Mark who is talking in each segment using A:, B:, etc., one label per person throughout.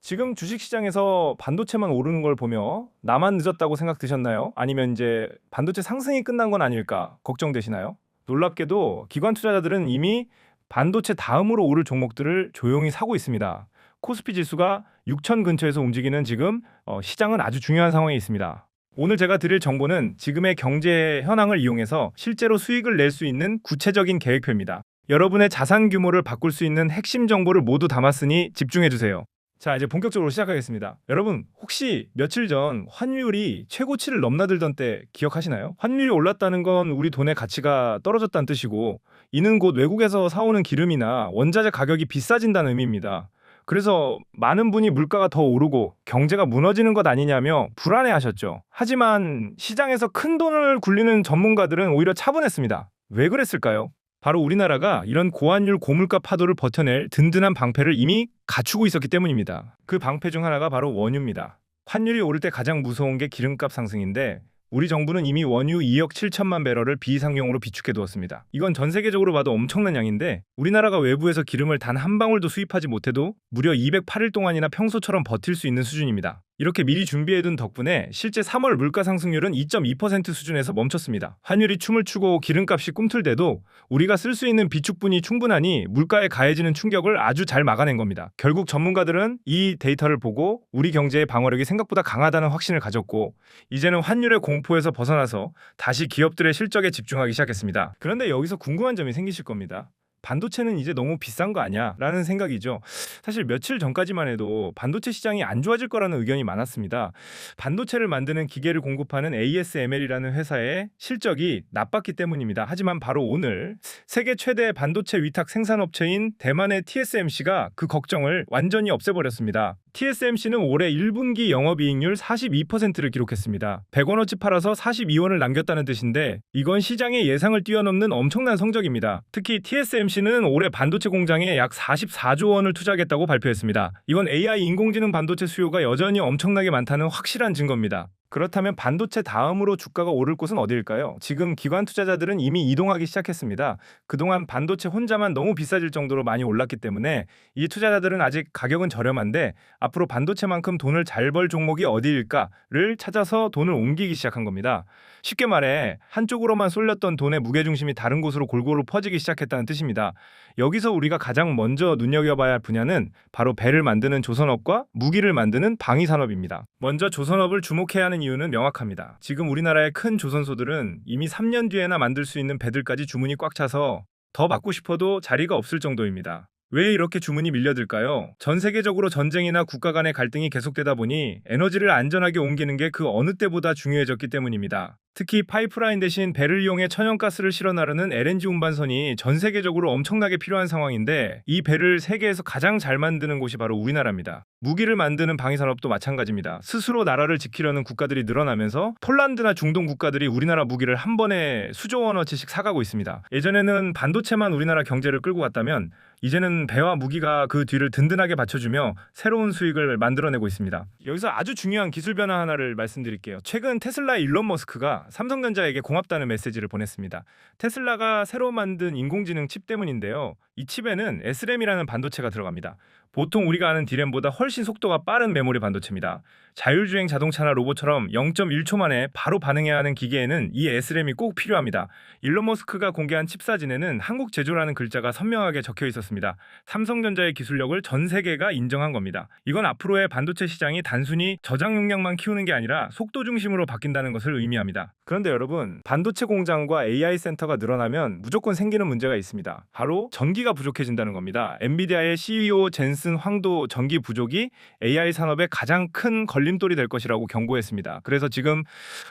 A: 지금 주식시장에서 반도체만 오르는 걸 보며 나만 늦었다고 생각 드셨나요? 아니면 이제 반도체 상승이 끝난 건 아닐까 걱정되시나요? 놀랍게도 기관 투자자들은 이미 반도체 다음으로 오를 종목들을 조용히 사고 있습니다. 코스피 지수가 6천 근처에서 움직이는 지금 시장은 아주 중요한 상황에 있습니다. 오늘 제가 드릴 정보는 지금의 경제 현황을 이용해서 실제로 수익을 낼 수 있는 구체적인 계획표입니다. 여러분의 자산 규모를 바꿀 수 있는 핵심 정보를 모두 담았으니 집중해 주세요. 자, 이제 본격적으로 시작하겠습니다. 여러분, 혹시 며칠 전 환율이 최고치를 넘나들던 때 기억하시나요? 환율이 올랐다는 건 우리 돈의 가치가 떨어졌다는 뜻이고, 이는 곧 외국에서 사오는 기름이나 원자재 가격이 비싸진다는 의미입니다. 그래서 많은 분이 물가가 더 오르고 경제가 무너지는 것 아니냐며 불안해하셨죠. 하지만 시장에서 큰 돈을 굴리는 전문가들은 오히려 차분했습니다. 왜 그랬을까요? 바로 우리나라가 이런 고환율 고물가 파도를 버텨낼 든든한 방패를 이미 갖추고 있었기 때문입니다. 그 방패 중 하나가 바로 원유입니다. 환율이 오를 때 가장 무서운 게 기름값 상승인데 우리 정부는 이미 원유 2억 7천만 배럴을 비상용으로 비축해 두었습니다. 이건 전 세계적으로 봐도 엄청난 양인데 우리나라가 외부에서 기름을 단 한 방울도 수입하지 못해도 무려 208일 동안이나 평소처럼 버틸 수 있는 수준입니다. 이렇게 미리 준비해둔 덕분에 실제 3월 물가 상승률은 2.2% 수준에서 멈췄습니다. 환율이 춤을 추고 기름값이 꿈틀대도 우리가 쓸 수 있는 비축분이 충분하니 물가에 가해지는 충격을 아주 잘 막아낸 겁니다. 결국 전문가들은 이 데이터를 보고 우리 경제의 방어력이 생각보다 강하다는 확신을 가졌고 이제는 환율의 공포에서 벗어나서 다시 기업들의 실적에 집중하기 시작했습니다. 그런데 여기서 궁금한 점이 생기실 겁니다. 반도체는 이제 너무 비싼 거 아니야? 라는 생각이죠. 사실 며칠 전까지만 해도 반도체 시장이 안 좋아질 거라는 의견이 많았습니다. 반도체를 만드는 기계를 공급하는 ASML이라는 회사의 실적이 나빴기 때문입니다. 하지만 바로 오늘 세계 최대 반도체 위탁 생산업체인 대만의 TSMC가 그 걱정을 완전히 없애버렸습니다. TSMC는 올해 1분기 영업이익률 42%를 기록했습니다. 100원어치 팔아서 42원을 남겼다는 뜻인데 이건 시장의 예상을 뛰어넘는 엄청난 성적입니다. 특히 TSMC는 올해 반도체 공장에 약 44조 원을 투자하겠다고 발표했습니다. 이건 AI 인공지능 반도체 수요가 여전히 엄청나게 많다는 확실한 증거입니다. 그렇다면 반도체 다음으로 주가가 오를 곳은 어디일까요? 지금 기관 투자자들은 이미 이동하기 시작했습니다. 그동안 반도체 혼자만 너무 비싸질 정도로 많이 올랐기 때문에 이 투자자들은 아직 가격은 저렴한데 앞으로 반도체만큼 돈을 잘 벌 종목이 어디일까를 찾아서 돈을 옮기기 시작한 겁니다. 쉽게 말해 한쪽으로만 쏠렸던 돈의 무게중심이 다른 곳으로 골고루 퍼지기 시작했다는 뜻입니다. 여기서 우리가 가장 먼저 눈여겨봐야 할 분야는 바로 배를 만드는 조선업과 무기를 만드는 방위산업입니다. 먼저 조선업을 주목해야 하는 이유는 명확합니다. 지금 우리나라의 큰 조선소들은 이미 3년 뒤에나 만들 수 있는 배들까지 주문이 꽉 차서 더 받고 싶어도 자리가 없을 정도입니다. 왜 이렇게 주문이 밀려들까요? 전 세계적으로 전쟁이나 국가 간의 갈등이 계속되다 보니 에너지를 안전하게 옮기는 게 그 어느 때보다 중요해졌기 때문입니다. 특히 파이프라인 대신 배를 이용해 천연가스를 실어 나르는 LNG 운반선이 전 세계적으로 엄청나게 필요한 상황인데 이 배를 세계에서 가장 잘 만드는 곳이 바로 우리나라입니다. 무기를 만드는 방위산업도 마찬가지입니다. 스스로 나라를 지키려는 국가들이 늘어나면서 폴란드나 중동 국가들이 우리나라 무기를 한 번에 수조 원어치씩 사가고 있습니다. 예전에는 반도체만 우리나라 경제를 끌고 갔다면 이제는 배와 무기가 그 뒤를 든든하게 받쳐주며 새로운 수익을 만들어내고 있습니다. 여기서 아주 중요한 기술 변화 하나를 말씀드릴게요. 최근 테슬라의 일론 머스크가 삼성전자에게 고맙다는 메시지를 보냈습니다. 테슬라가 새로 만든 인공지능 칩 때문인데요. 이 칩에는 SRAM이라는 반도체가 들어갑니다. 보통 우리가 아는 D램보다 훨씬 속도가 빠른 메모리 반도체입니다. 자율주행 자동차나 로봇처럼 0.1초 만에 바로 반응해야 하는 기계에는 이 SRAM이 꼭 필요합니다. 일론 머스크가 공개한 칩 사진에는 한국 제조라는 글자가 선명하게 적혀 있었습니다. 삼성전자의 기술력을 전 세계가 인정한 겁니다. 이건 앞으로의 반도체 시장이 단순히 저장 용량만 키우는 게 아니라 속도 중심으로 바뀐다는 것을 의미합니다. 그런데 여러분, 반도체 공장과 AI 센터가 늘어나면 무조건 생기는 문제가 있습니다. 바로 전기가 부족해진다는 겁니다. 엔비디아의 CEO 젠슨 황도 전기 부족이 AI 산업의 가장 큰 걸림돌이 될 것이라고 경고했습니다. 그래서 지금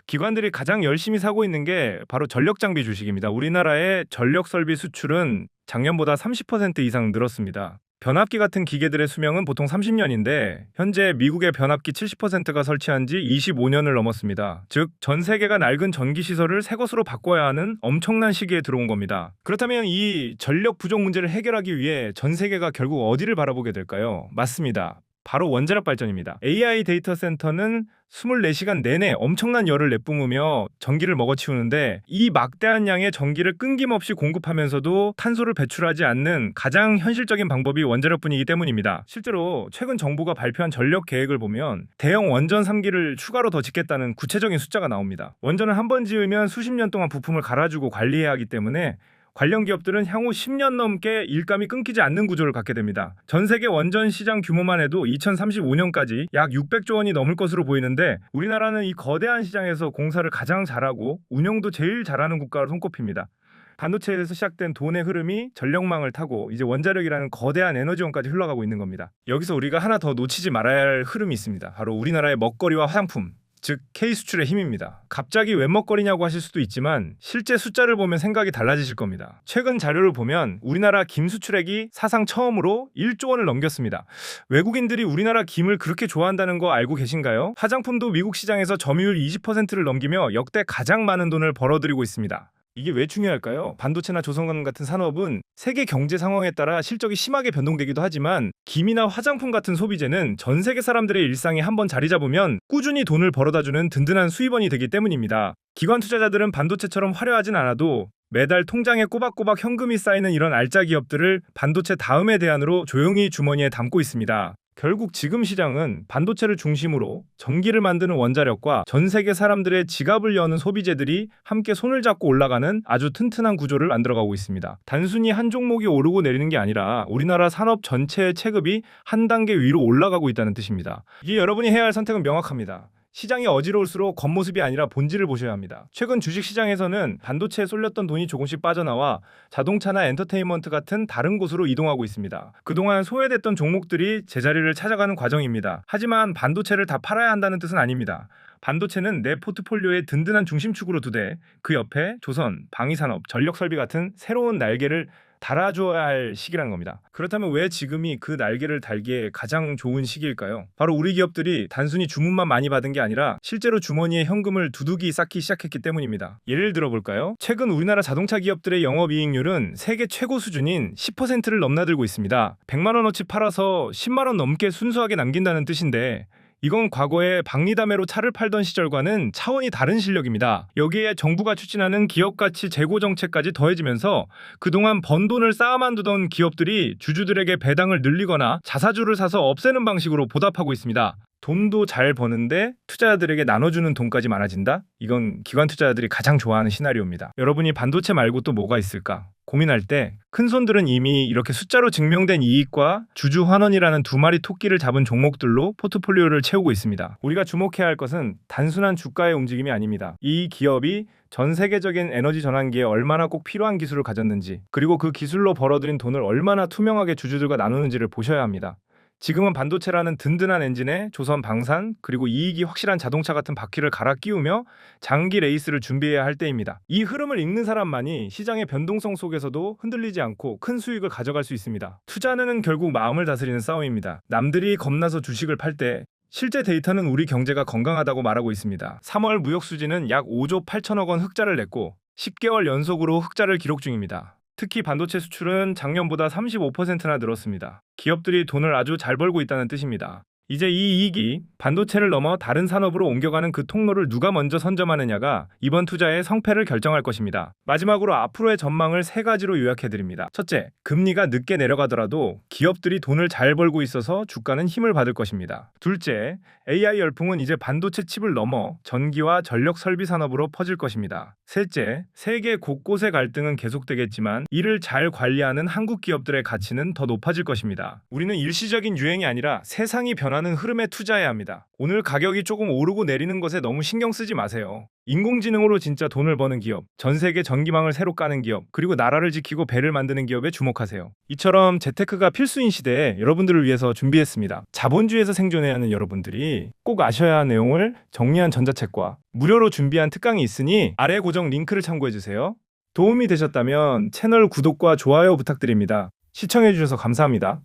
A: 기관들이 가장 열심히 사고 있는 게 바로 전력 장비 주식입니다. 우리나라의 전력 설비 수출은 작년보다 30% 이상 늘었습니다. 변압기 같은 기계들의 수명은 보통 30년인데 현재 미국의 변압기 70%가 설치한 지 25년을 넘었습니다. 즉 전 세계가 낡은 전기 시설을 새 것으로 바꿔야 하는 엄청난 시기에 들어온 겁니다. 그렇다면 이 전력 부족 문제를 해결하기 위해 전 세계가 결국 어디를 바라보게 될까요? 맞습니다. 바로 원자력 발전입니다. AI 데이터 센터는 24시간 내내 엄청난 열을 내뿜으며 전기를 먹어치우는데 이 막대한 양의 전기를 끊김없이 공급하면서도 탄소를 배출하지 않는 가장 현실적인 방법이 원자력뿐이기 때문입니다. 실제로 최근 정부가 발표한 전력 계획을 보면 대형 원전 3기를 추가로 더 짓겠다는 구체적인 숫자가 나옵니다. 원전을 한 번 지으면 수십 년 동안 부품을 갈아주고 관리해야 하기 때문에 관련 기업들은 향후 10년 넘게 일감이 끊기지 않는 구조를 갖게 됩니다. 전 세계 원전 시장 규모만 해도 2035년까지 약 600조 원이 넘을 것으로 보이는데 우리나라는 이 거대한 시장에서 공사를 가장 잘하고 운영도 제일 잘하는 국가로 손꼽힙니다. 반도체에서 시작된 돈의 흐름이 전력망을 타고 이제 원자력이라는 거대한 에너지원까지 흘러가고 있는 겁니다. 여기서 우리가 하나 더 놓치지 말아야 할 흐름이 있습니다. 바로 우리나라의 먹거리와 화장품, 즉 K수출의 힘입니다. 갑자기 왜 먹거리냐고 하실 수도 있지만 실제 숫자를 보면 생각이 달라지실 겁니다. 최근 자료를 보면 우리나라 김 수출액이 사상 처음으로 1조 원을 넘겼습니다. 외국인들이 우리나라 김을 그렇게 좋아한다는 거 알고 계신가요? 화장품도 미국 시장에서 점유율 20%를 넘기며 역대 가장 많은 돈을 벌어들이고 있습니다. 이게 왜 중요할까요? 반도체나 조선관 같은 산업은 세계 경제 상황에 따라 실적이 심하게 변동되기도 하지만 김이나 화장품 같은 소비재는 전 세계 사람들의 일상에 한번 자리 잡으면 꾸준히 돈을 벌어다주는 든든한 수입원이 되기 때문입니다. 기관 투자자들은 반도체처럼 화려하진 않아도 매달 통장에 꼬박꼬박 현금이 쌓이는 이런 알짜 기업들을 반도체 다음의 대안으로 조용히 주머니에 담고 있습니다. 결국 지금 시장은 반도체를 중심으로 전기를 만드는 원자력과 전 세계 사람들의 지갑을 여는 소비재들이 함께 손을 잡고 올라가는 아주 튼튼한 구조를 만들어가고 있습니다. 단순히 한 종목이 오르고 내리는 게 아니라 우리나라 산업 전체의 체급이 한 단계 위로 올라가고 있다는 뜻입니다. 이게 여러분이 해야 할 선택은 명확합니다. 시장이 어지러울수록 겉모습이 아니라 본질을 보셔야 합니다. 최근 주식시장에서는 반도체에 쏠렸던 돈이 조금씩 빠져나와 자동차나 엔터테인먼트 같은 다른 곳으로 이동하고 있습니다. 그동안 소외됐던 종목들이 제자리를 찾아가는 과정입니다. 하지만 반도체를 다 팔아야 한다는 뜻은 아닙니다. 반도체는 내 포트폴리오의 든든한 중심축으로 두되 그 옆에 조선, 방위산업, 전력설비 같은 새로운 날개를 달아줘야 할 시기라는 겁니다. 그렇다면 왜 지금이 그 날개를 달기에 가장 좋은 시기일까요? 바로 우리 기업들이 단순히 주문만 많이 받은 게 아니라 실제로 주머니에 현금을 두둑이 쌓기 시작했기 때문입니다. 예를 들어볼까요? 최근 우리나라 자동차 기업들의 영업이익률은 세계 최고 수준인 10%를 넘나들고 있습니다. 100만 원어치 팔아서 10만 원 넘게 순수하게 남긴다는 뜻인데 이건 과거에 박리담회로 차를 팔던 시절과는 차원이 다른 실력입니다. 여기에 정부가 추진하는 기업가치 재고 정책까지 더해지면서 그동안 번 돈을 쌓아만 두던 기업들이 주주들에게 배당을 늘리거나 자사주를 사서 없애는 방식으로 보답하고 있습니다. 돈도 잘 버는데 투자자들에게 나눠주는 돈까지 많아진다? 이건 기관 투자자들이 가장 좋아하는 시나리오입니다. 여러분이 반도체 말고 또 뭐가 있을까? 고민할 때 큰손들은 이미 이렇게 숫자로 증명된 이익과 주주 환원이라는 두 마리 토끼를 잡은 종목들로 포트폴리오를 채우고 있습니다. 우리가 주목해야 할 것은 단순한 주가의 움직임이 아닙니다. 이 기업이 전 세계적인 에너지 전환기에 얼마나 꼭 필요한 기술을 가졌는지, 그리고 그 기술로 벌어들인 돈을 얼마나 투명하게 주주들과 나누는지를 보셔야 합니다. 지금은 반도체라는 든든한 엔진에 조선 방산 그리고 이익이 확실한 자동차 같은 바퀴를 갈아 끼우며 장기 레이스를 준비해야 할 때입니다. 이 흐름을 읽는 사람만이 시장의 변동성 속에서도 흔들리지 않고 큰 수익을 가져갈 수 있습니다. 투자는 결국 마음을 다스리는 싸움입니다. 남들이 겁나서 주식을 팔 때 실제 데이터는 우리 경제가 건강하다고 말하고 있습니다. 3월 무역 수지는 약 5조 8천억 원 흑자를 냈고 10개월 연속으로 흑자를 기록 중입니다. 특히 반도체 수출은 작년보다 35%나 늘었습니다. 기업들이 돈을 아주 잘 벌고 있다는 뜻입니다. 이제 이 이익이 반도체를 넘어 다른 산업으로 옮겨가는 그 통로를 누가 먼저 선점하느냐가 이번 투자의 성패를 결정할 것입니다. 마지막으로 앞으로의 전망을 세 가지로 요약해드립니다. 첫째, 금리가 늦게 내려가더라도 기업들이 돈을 잘 벌고 있어서 주가는 힘을 받을 것입니다. 둘째, AI 열풍은 이제 반도체 칩을 넘어 전기와 전력 설비 산업으로 퍼질 것입니다. 셋째, 세계 곳곳의 갈등은 계속되겠지만 이를 잘 관리하는 한국 기업들의 가치는 더 높아질 것입니다. 우리는 일시적인 유행이 아니라 세상이 변하는 흐름에 투자해야 합니다. 오늘 가격이 조금 오르고 내리는 것에 너무 신경 쓰지 마세요. 인공지능으로 진짜 돈을 버는 기업, 전 세계 전기망을 새로 까는 기업, 그리고 나라를 지키고 배를 만드는 기업에 주목하세요. 이처럼 재테크가 필수인 시대에 여러분들을 위해서 준비했습니다. 자본주의에서 생존해야 하는 여러분들이 꼭 아셔야 할 내용을 정리한 전자책과 무료로 준비한 특강이 있으니 아래 고정 링크를 참고해주세요. 도움이 되셨다면 채널 구독과 좋아요 부탁드립니다. 시청해주셔서 감사합니다.